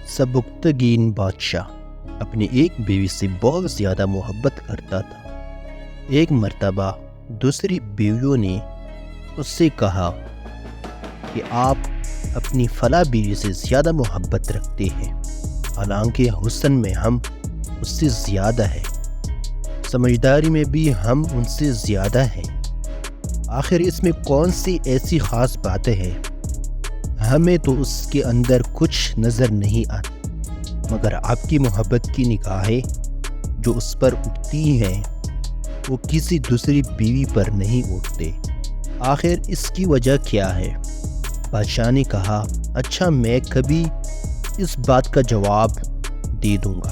سبکتگین بادشاہ اپنی ایک بیوی سے بہت زیادہ محبت کرتا تھا۔ ایک مرتبہ دوسری بیویوں نے اس سے کہا کہ آپ اپنی فلاں بیوی سے زیادہ محبت رکھتے ہیں، حالانکہ حسن میں ہم اس سے زیادہ ہیں، سمجھداری میں بھی ہم ان سے زیادہ ہیں، آخر اس میں کون سی ایسی خاص باتیں ہیں؟ ہمیں تو اس کے اندر کچھ نظر نہیں آتا، مگر آپ کی محبت کی نگاہیں جو اس پر اٹھتی ہیں وہ کسی دوسری بیوی پر نہیں اٹھتے، آخر اس کی وجہ کیا ہے؟ بادشاہ نے کہا، اچھا میں کبھی اس بات کا جواب دے دوں گا۔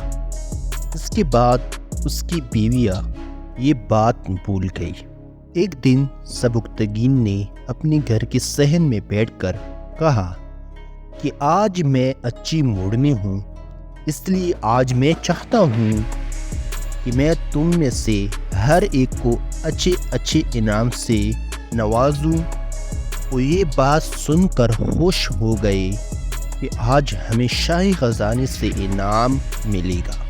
اس کے بعد اس کی بیویاں یہ بات بھول گئی۔ ایک دن سبکتگین نے اپنے گھر کے صحن میں بیٹھ کر کہا کہ آج میں اچھی موڈ میں ہوں، اس لیے آج میں چاہتا ہوں کہ میں تم میں سے ہر ایک کو اچھے اچھے انعام سے نوازوں۔ وہ یہ بات سن کر خوش ہو گئے کہ آج ہمیں شاہی خزانے سے انعام ملے گا۔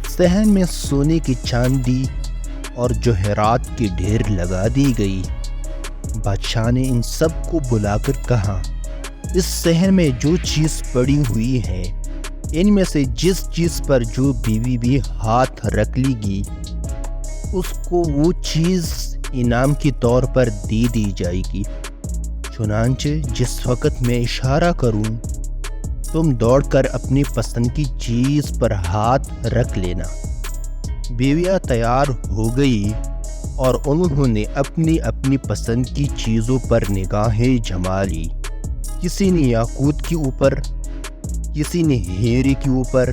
صحن میں سونے کی چاندی اور جوہرات کی ڈھیر لگا دی گئی۔ بادشاہ نے ان سب کو بلا کر کہا، اس صحن میں جو چیز پڑی ہوئی ہے، ان میں سے جس چیز پر جو بیوی بھی ہاتھ رکھ لے گی اس کو وہ چیز انعام کے طور پر دے دی جائے گی۔ چنانچہ جس وقت میں اشارہ کروں تم دوڑ کر اپنی پسند کی چیز پر ہاتھ رکھ لینا۔ بیویاں تیار ہو گئی اور انہوں نے اپنی اپنی پسند کی چیزوں پر نگاہیں جما لی۔ کسی نے یاقوت کے اوپر، کسی نے ہیرے کے اوپر،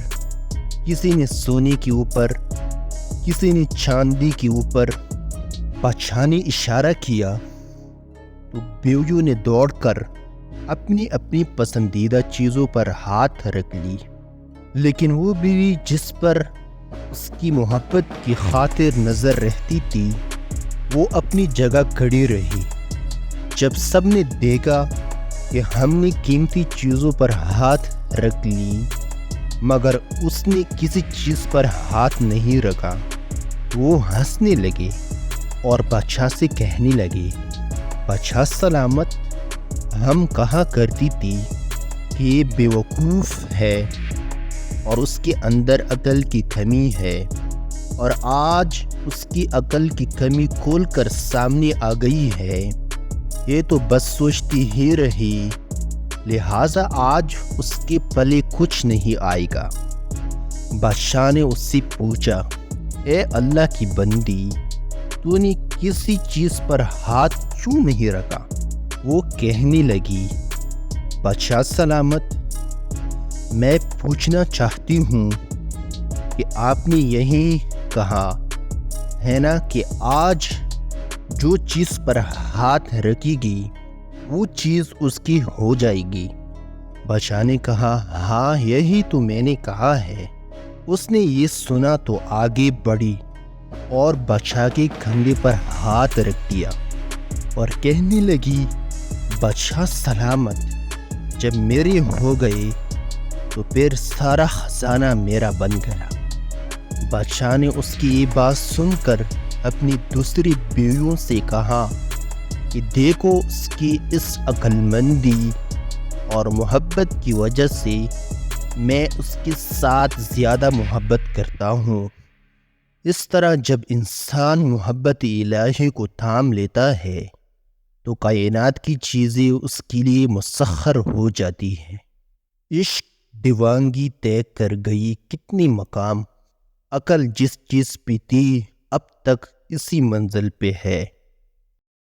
کسی نے سونے کے اوپر، کسی نے چاندی کے اوپر۔ بادشاہ نے اشارہ کیا تو بیویوں نے دوڑ کر اپنی اپنی پسندیدہ چیزوں پر ہاتھ رکھ لی، لیکن وہ بیوی جس پر اس کی محبت کی خاطر نظر رہتی تھی وہ اپنی جگہ کھڑی رہی۔ جب سب نے دیکھا کہ ہم نے قیمتی چیزوں پر ہاتھ رکھ لی مگر اس نے کسی چیز پر ہاتھ نہیں رکھا، وہ ہنسنے لگے اور بادشاہ سے کہنے لگے، بادشاہ سلامت، ہم کہا کرتی تھی کہ یہ بیوقوف ہے اور اس کے اندر عقل کی کمی ہے، اور آج اس کی عقل کی کمی کھول کر سامنے آ گئی ہے۔ یہ تو بس سوچتی ہی رہی، لہٰذا آج اس کے پلے کچھ نہیں آئے گا۔ بادشاہ نے اس سے پوچھا، اے اللہ کی بندی، تو نے کسی چیز پر ہاتھ کیوں نہیں رکھا؟ وہ کہنے لگی، بادشاہ سلامت، میں پوچھنا چاہتی ہوں کہ آپ نے یہی کہا ہے نا کہ آج جو چیز پر ہاتھ رکھے گی وہ چیز اس کی ہو جائے گی۔ بادشاہ نے کہا، ہاں یہی تو میں نے کہا ہے۔ اس نے یہ سنا تو آگے بڑھی اور بادشاہ کے کندھے پر ہاتھ رکھ دیا اور کہنے لگی، بادشاہ سلامت، جب میرے ہو گئے تو پھر سارا خزانہ میرا بن گیا۔ بادشاہ نے اس کی یہ بات سن کر اپنی دوسری بیویوں سے کہا کہ دیکھو، اس کی اس عقل مندی اور محبت کی وجہ سے میں اس کے ساتھ زیادہ محبت کرتا ہوں۔ اس طرح جب انسان محبت الہی کو تھام لیتا ہے تو کائنات کی چیزیں اس کے لیے مسخر ہو جاتی ہیں۔ عشق دیوانگی طے کر گئی کتنی مقام، عقل جس چیز پہ تھی اب تک اسی منزل پہ ہے۔